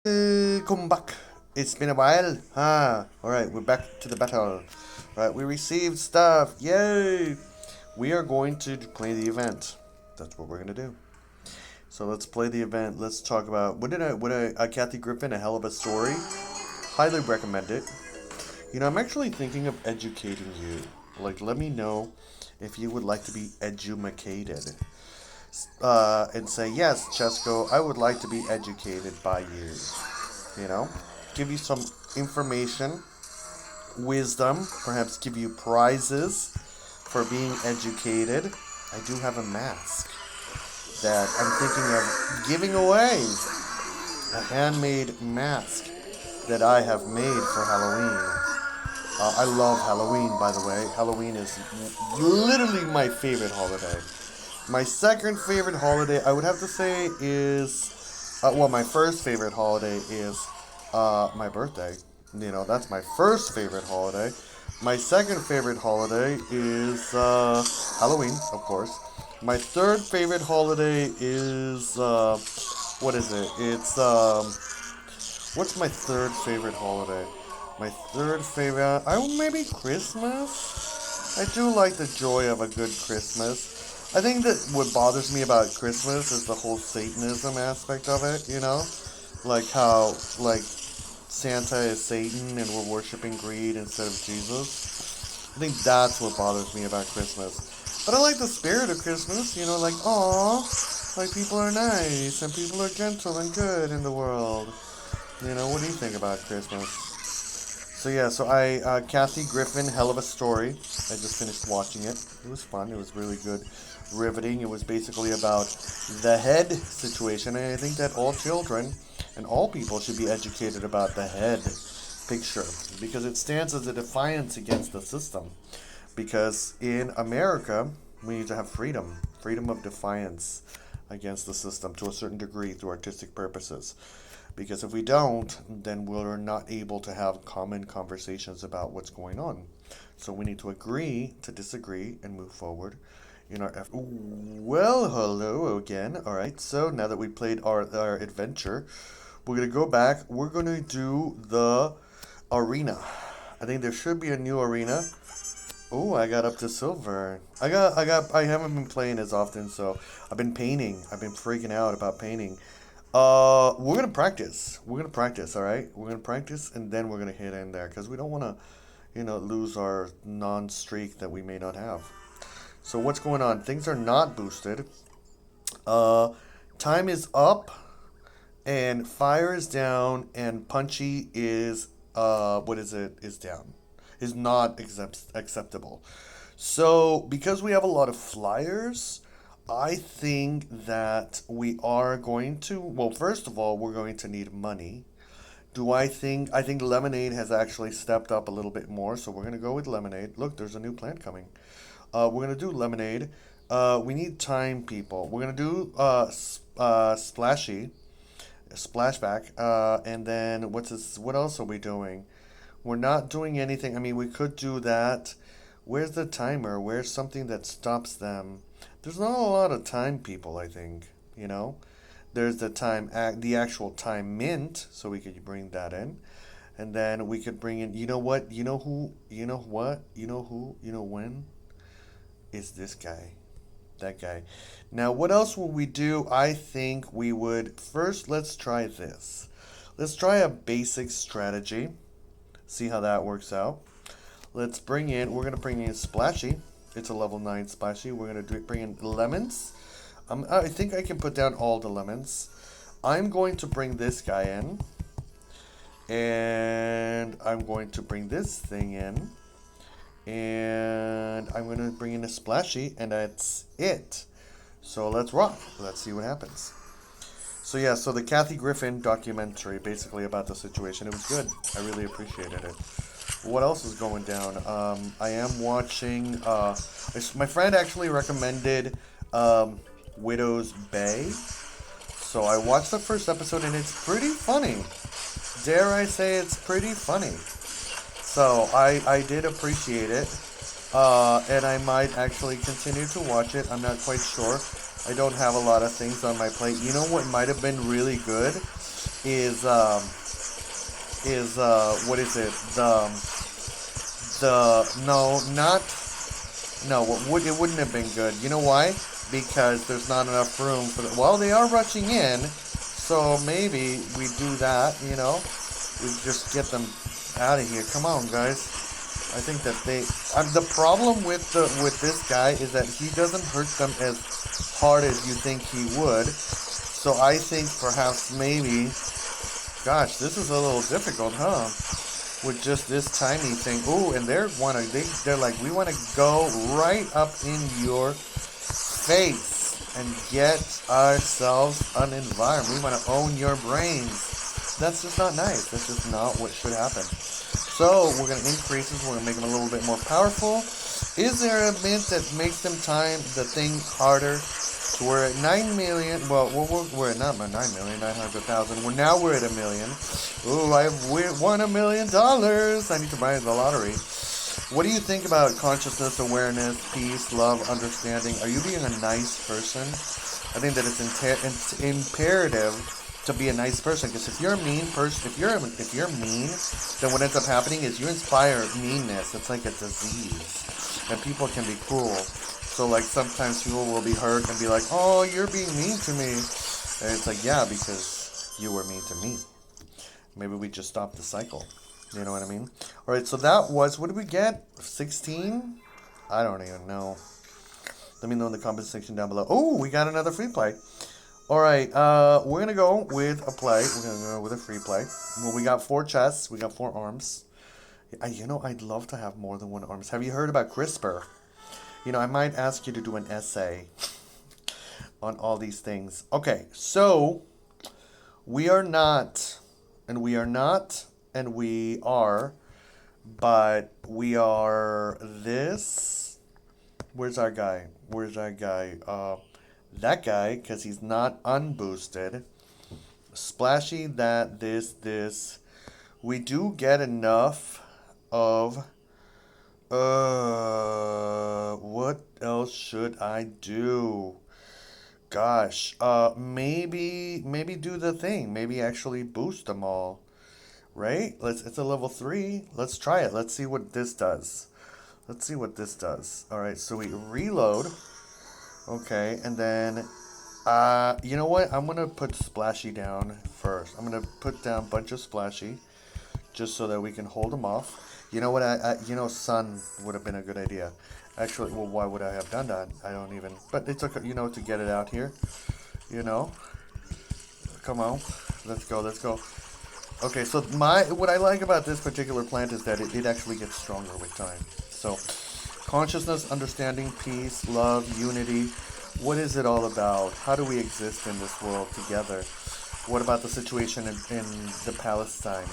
Come back. It's been a while. Alright, we're back to the battle. Right, we received stuff. Yay! We are going to play the event. That's what we're gonna do. So let's play the event. Let's talk about Kathy Griffin, a hell of a story. Highly recommend it. You know, I'm actually thinking of educating you. Like, let me know if you would like to be edumacated. And say, yes, Chesko, I would like to be educated by you. You know, give you some information, wisdom, perhaps give you prizes for being educated. I do have a mask that I'm thinking of giving away. A handmade mask that I have made for Halloween. I love Halloween, by the way. Halloween is literally my favorite holiday. My second favorite holiday, I would have to say, is... my first favorite holiday is my birthday. You know, that's my first favorite holiday. My second favorite holiday is Halloween, of course. My third favorite holiday is... what is it? It's... what's my third favorite holiday? My third favorite... maybe Christmas? I do like the joy of a good Christmas. I think that what bothers me about Christmas is the whole Satanism aspect of it, you know? Like how, like, Santa is Satan and we're worshiping greed instead of Jesus. I think that's what bothers me about Christmas. But I like the spirit of Christmas, you know, like, aw, like people are nice and people are gentle and good in the world. You know, what do you think about Christmas? So yeah, Kathy Griffin, hell of a story. I just finished watching it. It was fun. It was really good, riveting. It was basically about the head situation, and I think that all children and all people should be educated about the head picture because it stands as a defiance against the system. Because in America, we need to have freedom of defiance against the system to a certain degree through artistic purposes. Because if we don't, then we're not able to have common conversations about what's going on. So we need to agree to disagree and move forward in our effort. Well, hello again. All right, so now that we played our adventure, we're going to go back. We're going to do the arena. I think there should be a new arena. Oh, I got up to silver. I haven't been playing as often, so I've been painting. I've been freaking out about painting. We're gonna practice. All right. We're gonna practice, and then we're gonna hit in there because we don't want to, lose our non-streak that we may not have. So what's going on? Things are not boosted. Time is up, and fire is down, and punchy is what is it? Is down. Is not acceptable. So because we have a lot of flyers. I think that we are going to, well, first of all, we're going to need money. I think lemonade has actually stepped up a little bit more, so we're going to go with lemonade. Look, there's a new plant coming. We're going to do lemonade. We need time, people. We're going to do splashy, splashback, and then what else are we doing? We're not doing anything. I mean, we could do that. Where's the timer? Where's something that stops them? There's not a lot of time, people, I think, There's the actual time mint, so we could bring that in. And then we could bring in, you know what, you know who, you know what, you know who, you know when? Is this guy. That guy. Now, what else will we do? I think we would, first, let's try this. Let's try a basic strategy. See how that works out. We're going to bring in Splashy. It's a level 9 splashy. We're going to bring in lemons. I think I can put down all the lemons. I'm going to bring this guy in. And I'm going to bring this thing in. And I'm going to bring in a splashy. And that's it. So let's rock. Let's see what happens. So yeah, so the Kathy Griffin documentary, basically about the situation. It was good. I really appreciated it. What else is going down? I am watching. My friend actually recommended Widow's Bay, so I watched the first episode and it's pretty funny. Dare I say it's pretty funny? So I did appreciate it, and I might actually continue to watch it. I'm not quite sure. I don't have a lot of things on my plate. You know what might have been really good is what is it? The no, not no. It wouldn't have been good. You know why? Because there's not enough room for the. Well, they are rushing in, so maybe we do that. We just get them out of here. Come on, guys. I think that they. The problem with this guy is that he doesn't hurt them as hard as you think he would. So I think perhaps maybe. Gosh, this is a little difficult, huh? With just this tiny thing. Ooh, and they're like, we want to go right up in your face and get ourselves an environment. We want to own your brains. That's just not nice. That's just not what should happen. So we're going to increase this. We're going to make them a little bit more powerful. Is there a mint that makes them time the thing harder? So we're at 9 million. Well, we're at not 9,900,000. We're at 1 million. Ooh, I've won $1 million. I need to buy the lottery. What do you think about consciousness, awareness, peace, love, understanding? Are you being a nice person? I think that it's imperative to be a nice person, because if you're a mean person, if you're mean, then what ends up happening is you inspire meanness. It's like a disease, and people can be cruel. So like sometimes people will be hurt and be like, "Oh, you're being mean to me," and it's like, yeah, because you were mean to me. Maybe we just stop the cycle. You know what I mean? All right, so that was, what did we get? 16? I don't even know. Let me know in the comment section down below. Oh, we got another free play. All right, we're going to go with a play. We're going to go with a free play. Well, we got 4 chests. We got 4 arms. I'd love to have more than 1 arms. Have you heard about CRISPR? I might ask you to do an essay on all these things. Okay, so we are not, and we are not, and we are, but we are this. Where's our guy? That guy, because he's not unboosted. Splashy, that, this. We do get enough of, what else should I do? Gosh, maybe do the thing. Maybe actually boost them all. Right? It's a level 3. Let's try it. Let's see what this does. All right, so we reload. Okay, and then, you know what? I'm going to put Splashy down first. I'm going to put down a bunch of Splashy just so that we can hold them off. You know what? Sun would have been a good idea. Actually, well, why would I have done that? I don't even, but it took, to get it out here. Come on. Let's go. Okay, so what I like about this particular plant is that it actually gets stronger with time. So, consciousness, understanding, peace, love, unity. What is it all about? How do we exist in this world together? What about the situation in the Palestine?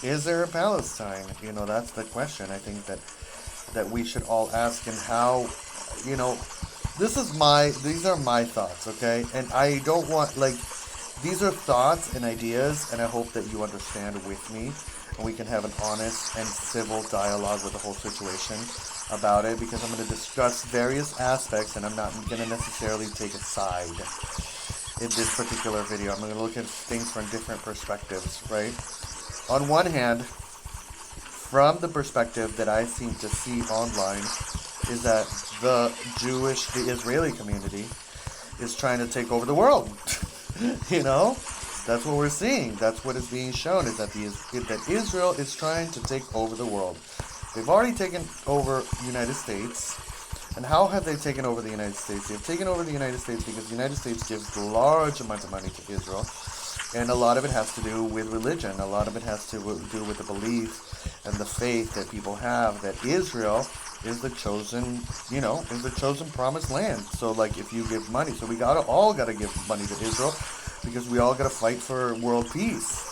Is there a Palestine? That's the question. I think that we should all ask, and how, these are my thoughts, okay? And I don't want, these are thoughts and ideas, and I hope that you understand with me, and we can have an honest and civil dialogue with the whole situation about it, because I'm going to discuss various aspects, and I'm not going to necessarily take a side in this particular video. I'm going to look at things from different perspectives, right? On one hand, from the perspective that I seem to see online, is that the Israeli community is trying to take over the world. That's what we're seeing. That's what is being shown, is that that Israel is trying to take over the world. They've already taken over the United States. And how have they taken over the United States? They've taken over the United States because the United States gives large amounts of money to Israel. And a lot of it has to do with religion. A lot of it has to do with the belief and the faith that people have that Israel is the chosen, is the chosen promised land. So, if you give money, so we all gotta give money to Israel, because we all gotta fight for world peace.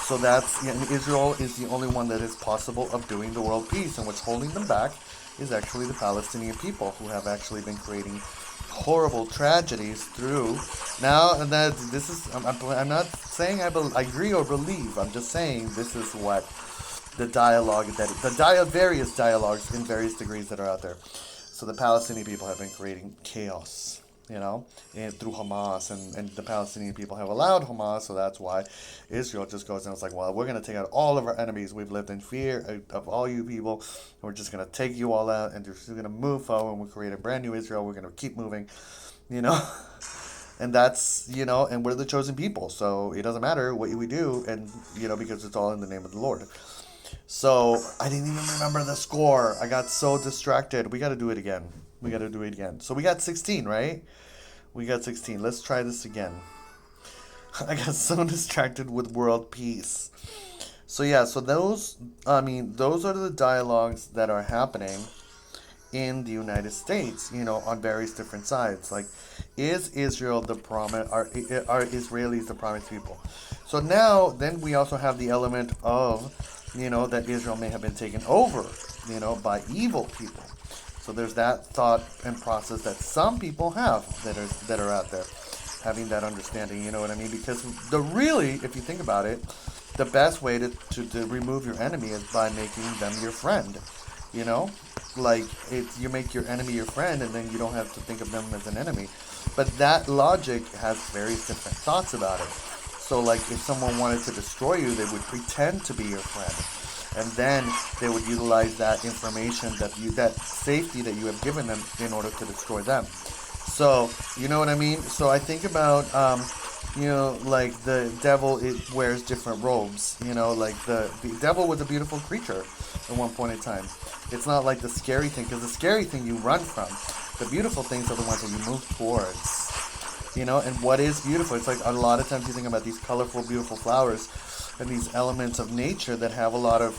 So and Israel is the only one that is possible of doing the world peace, and what's holding them back is actually the Palestinian people, who have actually been creating horrible tragedies through. Now, and that this is, I'm not saying I agree or believe. I'm just saying this is what the dialogue various dialogues in various degrees that are out there. So the Palestinian people have been creating chaos you know, and through Hamas, and the Palestinian people have allowed Hamas, so that's why Israel just goes and it's like, well, we're going to take out all of our enemies. We've lived in fear of all you people. We're just going to take you all out, and we're just going to move forward, and we'll create a brand new Israel. We're going to keep moving, you know. And that's, and we're the chosen people, so it doesn't matter what we do, and, because it's all in the name of the Lord. So I didn't even remember the score. I got so distracted. We got to do it again. So we got 16, right? We got 16. Let's try this again. I got so distracted with world peace. So yeah, so those are the dialogues that are happening in the United States, on various different sides. Like, is Israel the promise? Are Israelis the promised people? So now, then we also have the element of, that Israel may have been taken over, by evil people. So there's that thought and process that some people have that are out there, having that understanding. You know what I mean? Because if you think about it, the best way to remove your enemy is by making them your friend. You know, like you make your enemy your friend, and then you don't have to think of them as an enemy. But that logic has various different thoughts about it. So, like, if someone wanted to destroy you, they would pretend to be your friend, and then they would utilize that information, that safety that you have given them, in order to destroy them. So, you know what I mean? So I think about, like the devil, it wears different robes. Like the devil was a beautiful creature at one point in time. It's not like the scary thing, because the scary thing you run from. The beautiful things are the ones that you move towards. And what is beautiful? It's like a lot of times you think about these colorful, beautiful flowers and these elements of nature that have a lot of,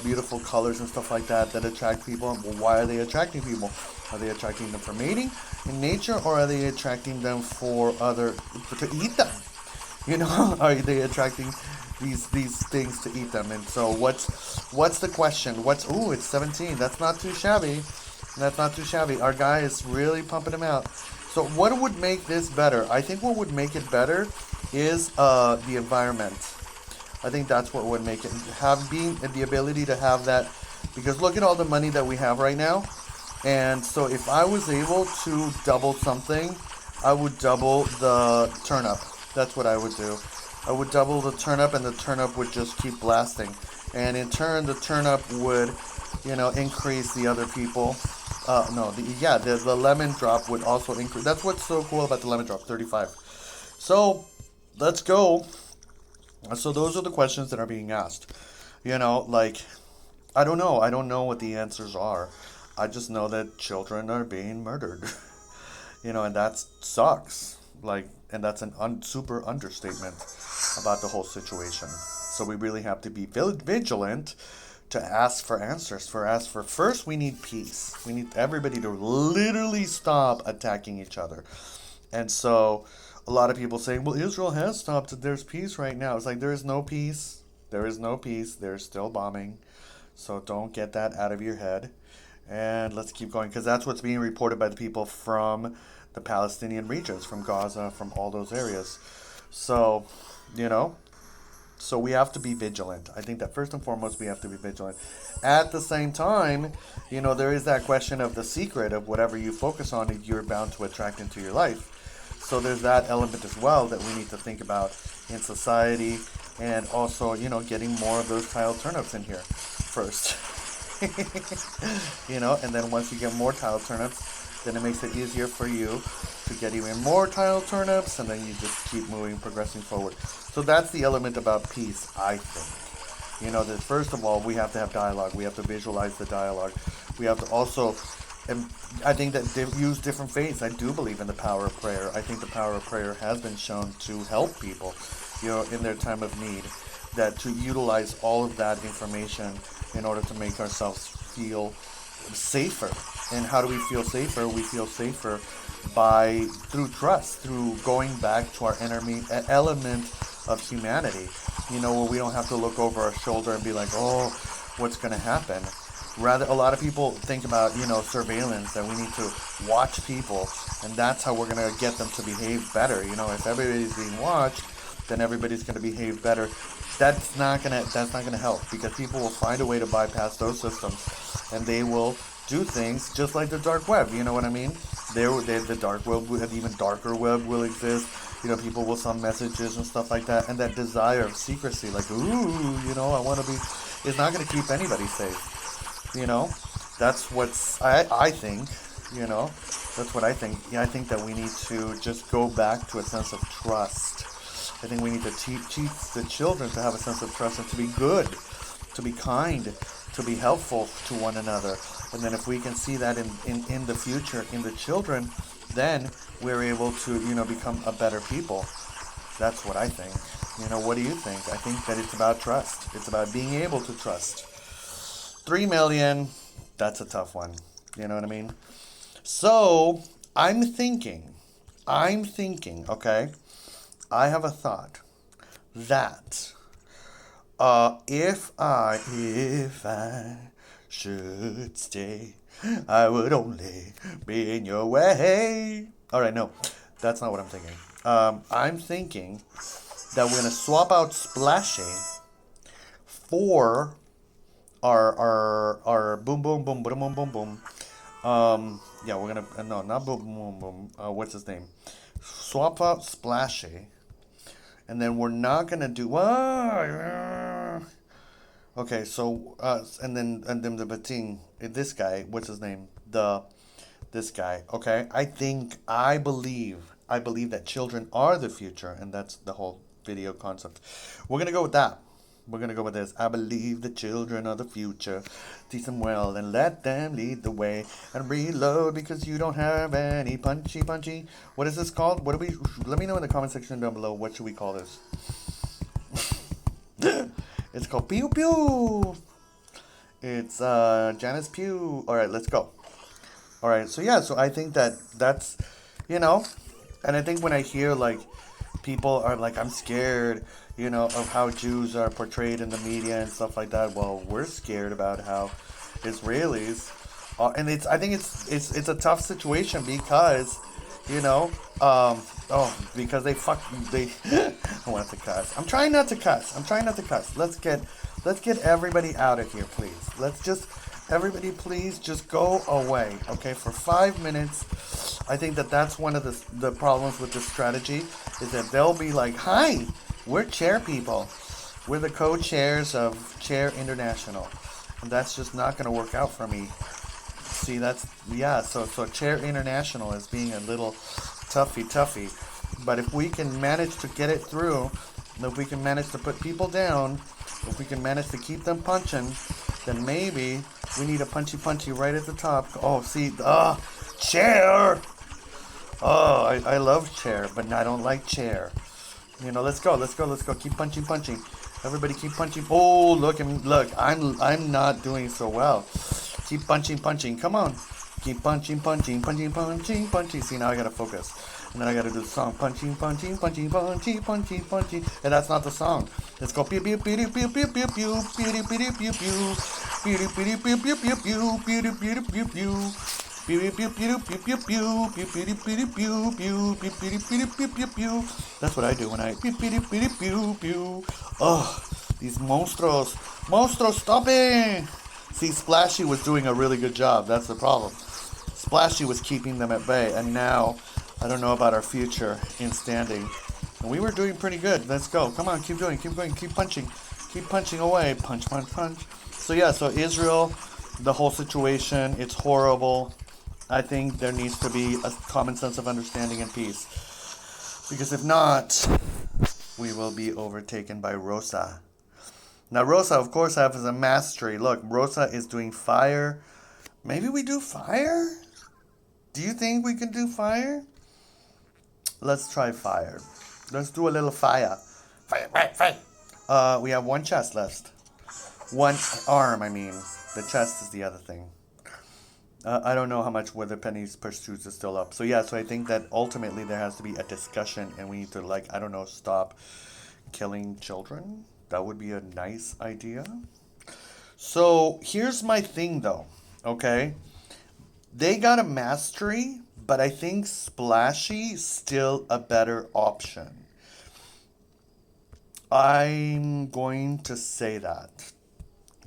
beautiful colors and stuff like that attract people. Well, why are they attracting people? Are they attracting them for mating in nature, or are they attracting them to eat them? Are they attracting these things to eat them? And so what's the question? It's 17. That's not too shabby. Our guy is really pumping them out. So what would make this better? I think what would make it better is the environment. I think that's what would make it, being the ability to have that, because look at all the money that we have right now. And so if I was able to double something, I would double the turnip. That's what I would do. I would double the turnip, and the turnip would just keep blasting. And in turn, the turnip would, increase the other people. The lemon drop would also increase. That's what's so cool about the lemon drop, 35. So, let's go. So those are the questions that are being asked. Like, I don't know. I don't know what the answers are. I just know that children are being murdered. And that sucks. Like, and that's an super understatement about the whole situation. So we really have to be vigilant to ask for answers. First, we need peace. We need everybody to literally stop attacking each other. And so a lot of people say, well, Israel has stopped. There's peace right now. It's like, there is no peace. There is no peace. There's still bombing. So don't get that out of your head. And let's keep going, because that's what's being reported by the people from the Palestinian regions, from Gaza, from all those areas. So, so we have to be vigilant. I think that first and foremost, we have to be vigilant. At the same time, there is that question of the secret of whatever you focus on, you're bound to attract into your life. So there's that element as well that we need to think about in society, and also, getting more of those tiled turnips in here first. And then once you get more tiled turnips, then it makes it easier for you to get even more tiled turnips, and then you just keep progressing forward. So that's the element about peace, I think. That first of all, we have to have dialogue. We have to visualize the dialogue. We have to also, and I think that they use different faiths. I do believe in the power of prayer. I think the power of prayer has been shown to help people, in their time of need. That to utilize all of that information in order to make ourselves feel safer. And how do we feel safer? We feel safer through trust, through going back to our element of humanity. Where we don't have to look over our shoulder and be like, oh, what's going to happen? Rather, a lot of people think about, surveillance, that we need to watch people, and that's how we're going to get them to behave better. If everybody's being watched, then everybody's going to behave better. That's not gonna help, because people will find a way to bypass those systems, and they will do things just like the dark web. You know what I mean? The dark web, and even darker web will exist. You know, people will send messages and stuff like that, and that desire of secrecy, like, ooh, you know, I want to be, is not going to keep anybody safe. You know, that's what's I think. You know, that's what I think. Yeah, I think that we need to just go back to a sense of trust. I think we need to teach the children to have a sense of trust and to be good, to be kind, to be helpful to one another. And then if we can see that in the future, in the children, then we're able to, you know, become a better people. That's what I think. You know, what do you think? I think that it's about trust. It's about being able to trust. 3 million, that's a tough one. You know what I mean? So, I'm thinking, okay? I have a thought that if I should stay, I would only be in your way. All right, no, that's not what I'm thinking. I'm thinking that we're gonna swap out Splashy for our boom boom boom boom boom boom boom. Yeah, we're gonna no, not boom boom boom. What's his name? Swap out Splashy, and then we're not gonna do. Okay, so and then the Bating, this guy, what's his name? This guy. Okay, I believe that children are the future, and that's the whole video concept. We're gonna go with that. We're gonna go with this. I believe the children are the future. Teach them well and let them lead the way. And reload because you don't have any punchy. What is this called? What do we? Let me know in the comment section down below. What should we call this? It's called Pew Pew. It's Janice Pew. All right, let's go. All right, so yeah, so I think that's, you know, and I think when I hear like people are like, I'm scared, you know, of how Jews are portrayed in the media and stuff like that. Well, we're scared about how Israelis, and I think it's a tough situation because, you know, because they. I want to cuss. I'm trying not to cuss. Let's get everybody out of here, please. Everybody, please just go away, okay, for 5 minutes. I think that's one of the problems with this strategy is that they'll be like, hi, we're chair people. We're the co-chairs of Chair International. And that's just not going to work out for me. See, so Chair International is being a little toughy. But if we can manage to get it through, if we can manage to put people down, if we can manage to keep them punching, then maybe we need a punchy right at the top. Oh, see, chair! Oh, I love chair, but I don't like chair. You know, let's go. Keep punching. Everybody keep punching. Oh, look, I'm not doing so well. Keep punching. Come on. Keep punching. See, now I gotta focus. And then I gotta do the song. Punching. And that's not the song. Let's go. Pew pew pew pew pew pew pew pew pew pew pew pew. Pew pew pew pew pew pew pew pew pew pew pew pew. Pew pew pew pew pew pew pew pew pew pew pew pew pew pew pew. That's what I do when I pew pew pew pew pew. Oh, these monstros, stop it! See, Splashy was doing a really good job. That's the problem. Splashy was keeping them at bay, and now I don't know about our future in standing. And we were doing pretty good. Let's go. Come on, keep going, keep punching away. Punch. So yeah, so Israel, the whole situation, it's horrible. I think there needs to be a common sense of understanding and peace. Because if not, we will be overtaken by Rosa. Now, Rosa, of course, has a mastery. Look, Rosa is doing fire. Maybe we do fire? Do you think we can do fire? Let's try fire. Let's do a little fire. Fire. We have one chest left. One arm, I mean. The chest is the other thing. I don't know how much whether Penny's pursuits is still up. So yeah, so I think that ultimately there has to be a discussion and we need to, like, I don't know, stop killing children. That would be a nice idea. So here's my thing though, okay? They got a mastery, but I think Splashy still a better option. I'm going to say that.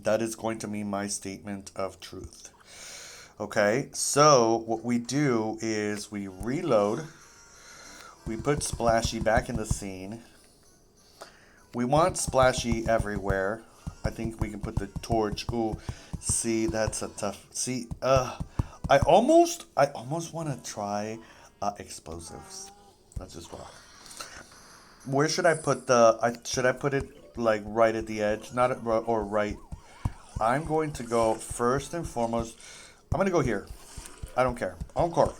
That is going to be my statement of truth. Okay, so what we do is we reload. We put Splashy back in the scene. We want Splashy everywhere. I think we can put the torch. Ooh, see, that's a tough. See, I almost want to try explosives. That's just raw. Where should I put the? Should I put it like right at the edge, not at, or right? I'm going to go first and foremost. I'm gonna go here. I don't care. Encore,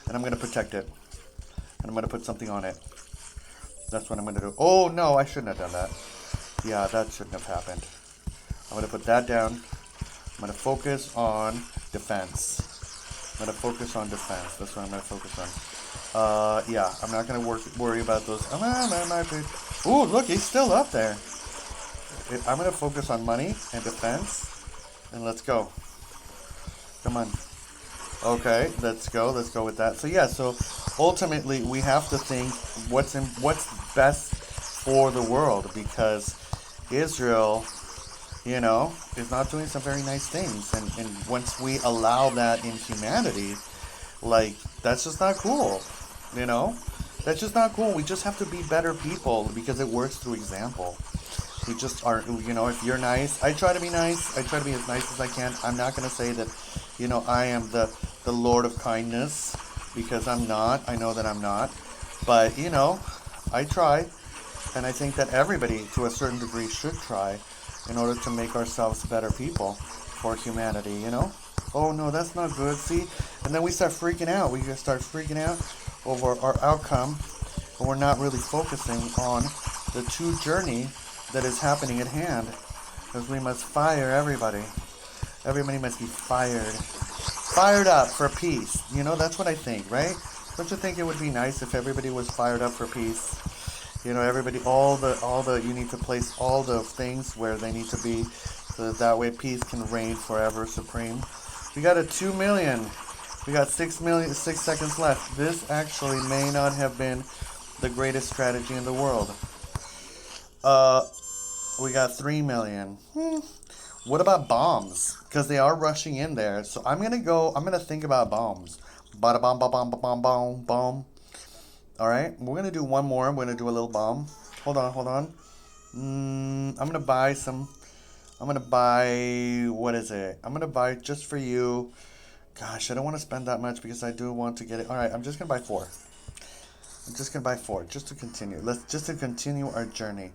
and I'm gonna protect it, and I'm gonna put something on it. That's what I'm gonna do. Oh no, I shouldn't have done that. Yeah, that shouldn't have happened. I'm gonna put that down. I'm gonna focus on defense. I'm gonna focus on defense. That's what I'm gonna focus on. Yeah, I'm not gonna worry about those. Ooh, look, he's still up there. I'm gonna focus on money and defense, and let's go. Come on. Okay, let's go. Let's go with that. So yeah, so ultimately we have to think what's best for the world, because Israel, is not doing some very nice things, and once we allow that in humanity, like, that's just not cool. You know, that's just not cool. We just have to be better people because it works through example. We just are, if you're nice, I try to be nice. I try to be as nice as I can. I'm not going to say that, I am the Lord of kindness, because I'm not. I know that I'm not. But, I try. And I think that everybody, to a certain degree, should try in order to make ourselves better people for humanity. Oh, no, that's not good. See? And then we start freaking out. We just start freaking out over our outcome. And we're not really focusing on the true journey that is happening at hand. Because we must fire everybody. Everybody must be fired. Fired up for peace. That's what I think, right? Don't you think it would be nice if everybody was fired up for peace? Everybody, you need to place all the things where they need to be, so that way peace can reign forever supreme. We got a 2 million. We got 6 seconds left. This actually may not have been the greatest strategy in the world. We got 3 million. What about bombs? Because they are rushing in there. So I'm going to think about bombs. Bada bomb, ba bomb, ba bomb, bomb, bomb. Alright, we're going to do one more. I'm going to do a little bomb. Hold on. I'm going to buy what is it? I'm going to buy just for you. Gosh, I don't want to spend that much because I do want to get it. Alright, I'm just going to buy 4. Just to continue. Just to continue our journey.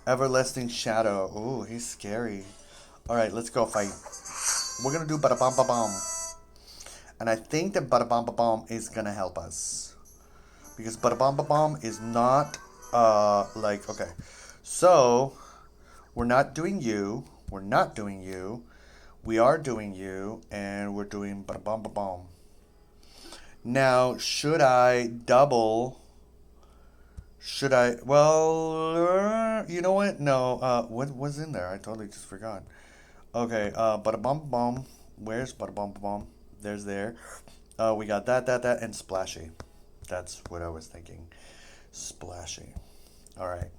Everlasting Shadow. Ooh, he's scary. Alright, let's go fight. We're going to do bada bomb ba bomb. And I think that bada bomb ba bomb is going to help us. Because bada bomb ba bomb is not, okay. So, we're not doing you. We are doing you. And we're doing bada bomb ba bomb. Now, should I double? Well, you know what? No, what was in there? I totally just forgot. Okay, bada bomb ba bomb. Where's bada bomb ba bomb? There's there. We got that, and Splashy. That's what I was thinking. Splashy. Alright.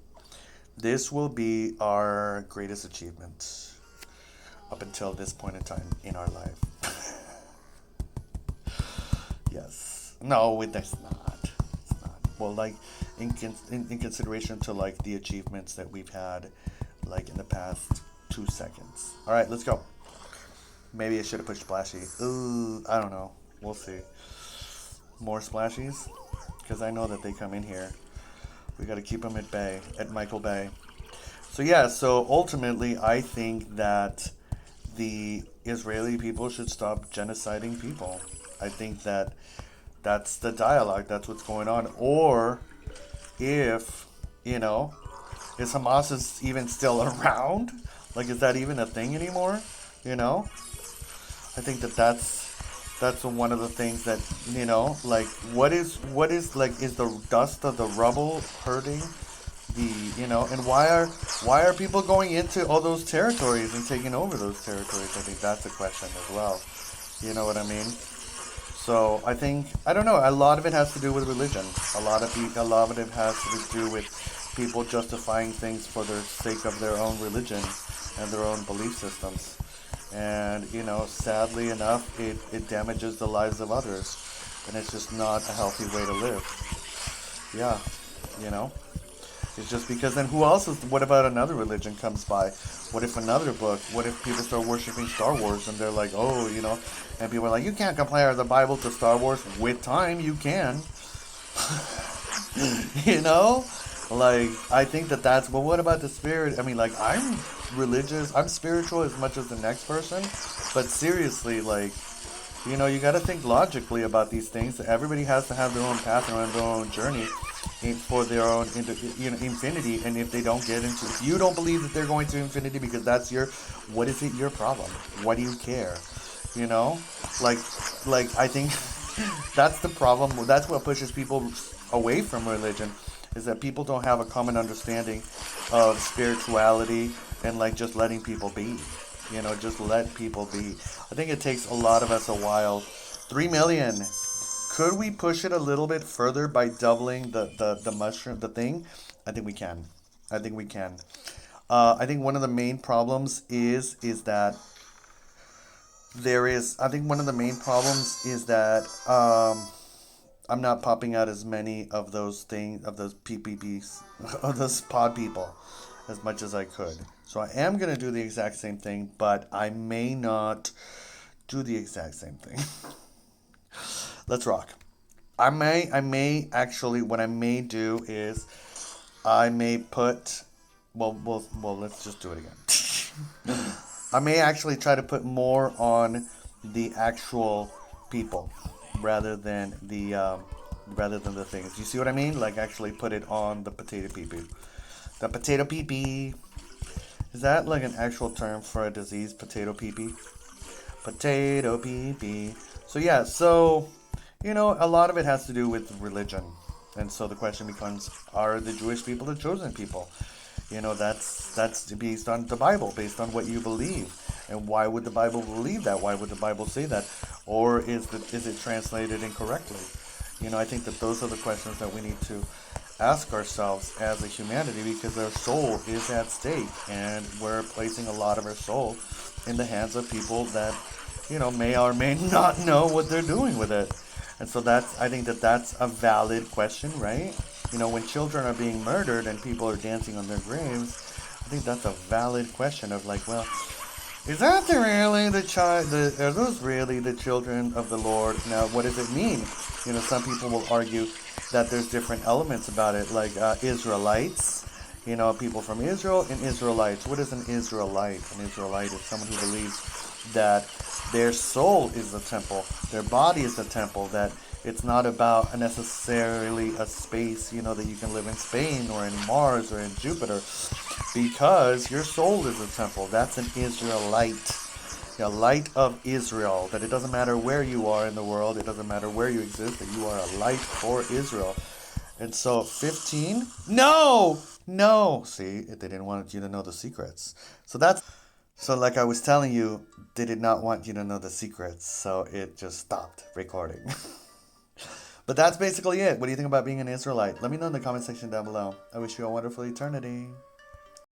This will be our greatest achievement up until this point in time in our life. Yes. No, that's not. It's not. Well, like, in consideration to, like, the achievements that we've had, like, in the past 2 seconds. Alright, let's go. Maybe I should have pushed Splashy. Ooh, I don't know. We'll see. More Splashies? Because I know that they come in here. We got to keep them at bay, at Michael Bay. So yeah, so ultimately I think that the Israeli people should stop genociding people. I think that that's the dialogue, that's what's going on. Or if, is Hamas is even still around? Like, is that even a thing anymore? I think that's one of the things that, like, what is like, is the dust of the rubble hurting the, and why are people going into all those territories and taking over those territories? I think that's a question as well. You know what I mean? So I think, I don't know, a lot of it has to do with religion. A lot of it has to do with people justifying things for the sake of their own religion and their own belief systems. And, sadly enough, it damages the lives of others. And it's just not a healthy way to live. Yeah, you know? It's just because then who else is, what about another religion comes by? What if another book? What if people start worshiping Star Wars and they're like, oh, and people are like, you can't compare the Bible to Star Wars. With time, you can. you know? Like, I think that's, well, what about the spirit? I mean, like, I'm religious, I'm spiritual as much as the next person, but seriously, like, you got to think logically about these things. Everybody has to have their own path and their own journey for their own infinity. And if they don't get into, if you don't believe that they're going to infinity because that's what is it your problem? Why do you care? You know, like, I think that's the problem. That's what pushes people away from religion, is that people don't have a common understanding of spirituality and like just letting people be. Just let people be. I think it takes a lot of us a while. 3 million. Could we push it a little bit further by doubling the mushroom, the thing? I think we can. I think we can. I think one of the main problems is that I think one of the main problems is that I'm not popping out as many of those PPPs, of those pod people, as much as I could. So I am going to do the exact same thing, but I may not do the exact same thing. Let's rock. I may actually, what I may do is, I may put, let's just do it again. I may actually try to put more on the actual people rather than the things. You see what I mean? Like actually put it on the potato pee pee. The potato pee pee. Is that like an actual term for a disease? Potato pee pee. Potato pee pee. So yeah. So a lot of it has to do with religion, and so the question becomes: are the Jewish people the chosen people? That's based on the Bible, based on what you believe. And why would the Bible believe that? Why would the Bible say that? Or is it translated incorrectly? I think that those are the questions that we need to ask ourselves as a humanity, because our soul is at stake, and we're placing a lot of our soul in the hands of people that may or may not know what they're doing with it. And so I think that's a valid question, right? When children are being murdered and people are dancing on their graves, I think that's a valid question of like, well, is that really the child? Are those really the children of the Lord? Now, what does it mean? Some people will argue that there's different elements about it, like Israelites, people from Israel and Israelites. What is an Israelite? An Israelite is someone who believes that their soul is the temple, their body is the temple, that it's not about necessarily a space, that you can live in Spain or in Mars or in Jupiter, because your soul is a temple. That's an Israelite. A light of Israel, that it doesn't matter where you are in the world, it doesn't matter where you exist, that you are a light for Israel. And so 15, no, see, they didn't want you to know the secrets. So like I was telling you, they did not want you to know the secrets, so it just stopped recording. But that's basically it. What do you think about being an Israelite? Let me know in the comment section down below. I wish you a wonderful eternity.